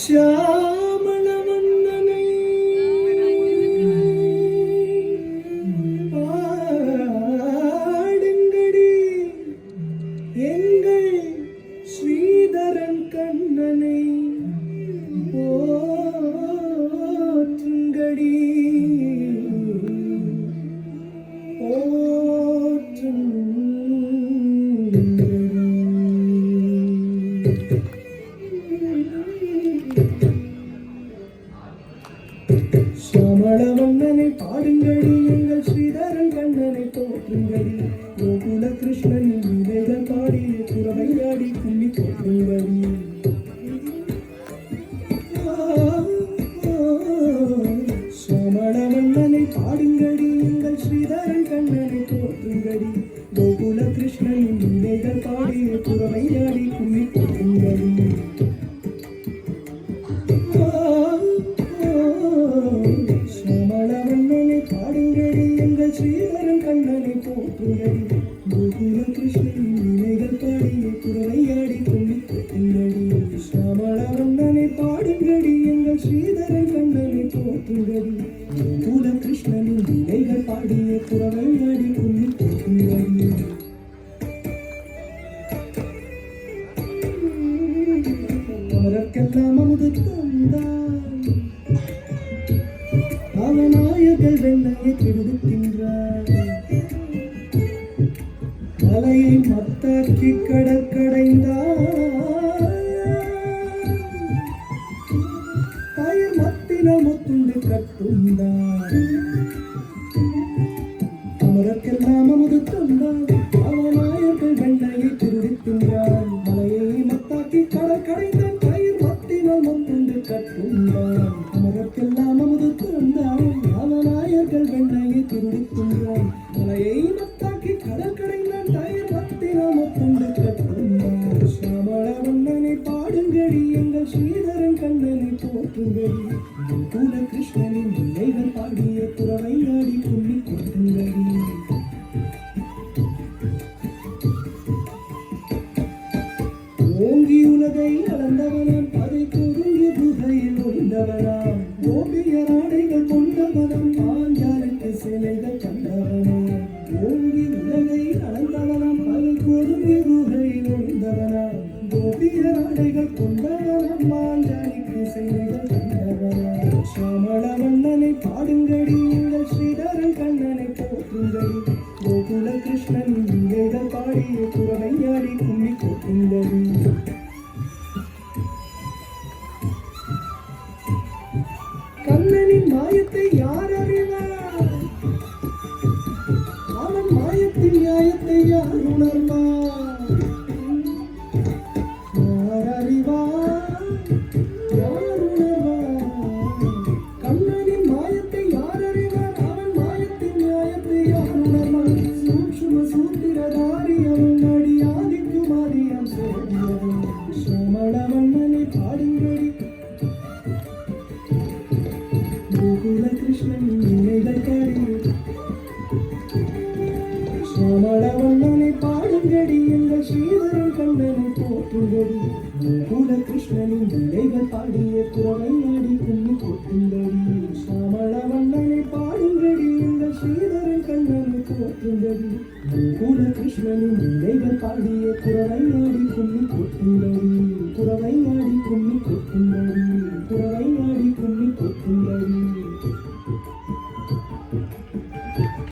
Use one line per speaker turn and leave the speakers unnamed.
ಶ್ಯಾಮಳವಣ್ಣனை பாடுங்கடி எங்கள் ஸ்ரீதரன் கண்ணனை போற்றுங்கடி ஷியாமளவண்ணனை பாடுங்கடி எங்கள் ஸ்ரீதரன் கண்ணனை போற்றுங்கடி கோகுல கிருஷ்ணனின் லீலைகள் பாடிய குறவையாடி கும்மி போற்றுங்கடி ஷியாமளவண்ணனை பாடுங்கடி எங்கள் ஸ்ரீதரன் கண்ணனை போற்றுங்கடி கோகுல கிருஷ்ணனின் லீலைகள் பாடிய குறவையாடி கும்மி போற்றுங்கடி ஸ்ரீதரன் கண்ணனை போற்றுங்கடி கோகுல கிருஷ்ணனின் நிலைகள் பாடிய குறவையாடி கொள்ளி கொட்டுங்கடி ஷியாமளவண்ணனை பாடுங்கடி எங்கள் ஸ்ரீதரன் கண்ணனை போற்றுங்கடி கோகுல கிருஷ்ணனின் நிலைகள் பாடிய குறவையாடி கொள்ளி கொட்டுங்கடி அவருக்கெல்லாம் அமுது தந்தாய் அவநாயகர் வெண்ணையை திருடுகின்றார் மலையை மத்தாக்கி கடற்கடைந்தார் பயிர் மத்தினால் முத்துண்டு கட்டுந்தார் அமரக்கெல்லாம் அமுது தந்தார் அவநாயகர் வெண்ணையை திருடுகின்றார் மலையை மத்தாக்கி கடற்கடைந்தார் பயிர் மத்தினால் முத்துண்டு கட்டுந்தார் அமரக்கெல்லாம் அமுது தந்தார் அவநாயகர் வெண்ணையை திருடுகின்றார் மலையை மத்தாக்கி கடற்கடைந்தான் தயிர் மத்தினால் முத்துண்டு கட்டுந்தார் ஷியாமளவண்ணனை பாடுங்கடி எங்கள் ஸ்ரீதரன் கண்ணனை போற்றுங்கடி கோகுல கிருஷ்ணனின் நிலைகள் பாடிய குறவையாடி கும்மி கொட்டுங்கடி ஓங்கி உலகை அளந்தவனாம் பதை பொருங்கிய குகையில் ஒளிந்தவனாம் ஓவியர் ஆடைகள் கொண்டவனாம் பாஞ்சாலைக்கு சிலைகள் கண்டவனாம் ஓங்கி உலகை அளந்தவனாம் பதை பொருங்கிய குகையில் ஒளிந்தவனாம் ஓவியர் ஆடைகள் கொண்டவனாம் பாஞ்சாலைக்கு சிலைகள் கண்டவனாம் ஷியாமளவண்ணனை பாடுங்கடி எங்கள் ஸ்ரீதரன் கண்ணனை போற்றுங்கடி கோகுல கிருஷ்ணனின் லீலைகள் பாடிய குறவையாடி கும்மி கொட்டுங்கடி கண்ணனின் மாயத்தை யார் அறிவார் அவன் மாயத்தின் நியாயத்தை யார் உணர்வார் யார் அறிவார் யார் உணர்வார் கண்ணனின் மாயத்தை யார் அறிவார் அவன் மாயத்தின் நியாயத்தை யார் உணர்வார் சூக்ஷ்ம சூத்திரதாரி அவன் அடியாதிக்கும் ஆதியம் சோதியவன் ஷியாமளவண்ணனை பாடுங்கடி கோகுல கிருஷ்ணனின் நிலைகள் பாடிய ஷியாமளவண்ணனை பாடுங்கடி எங்கள் ஸ்ரீதரன் கண்ணனை போற்றுங்கடி கோகுல கிருஷ்ணனின் நிலைகள் பாடிய குறவையாடி கும்மி கொட்டுங்கடி ஷியாமளவண்ணனை பாடுங்கடி எங்கள் ஸ்ரீதரன் கண்ணனை போற்றுங்கடி கோகுல கிருஷ்ணனின் நிலைகள் பாடிய குறவையாடி கும்மி கொட்டுங்கடி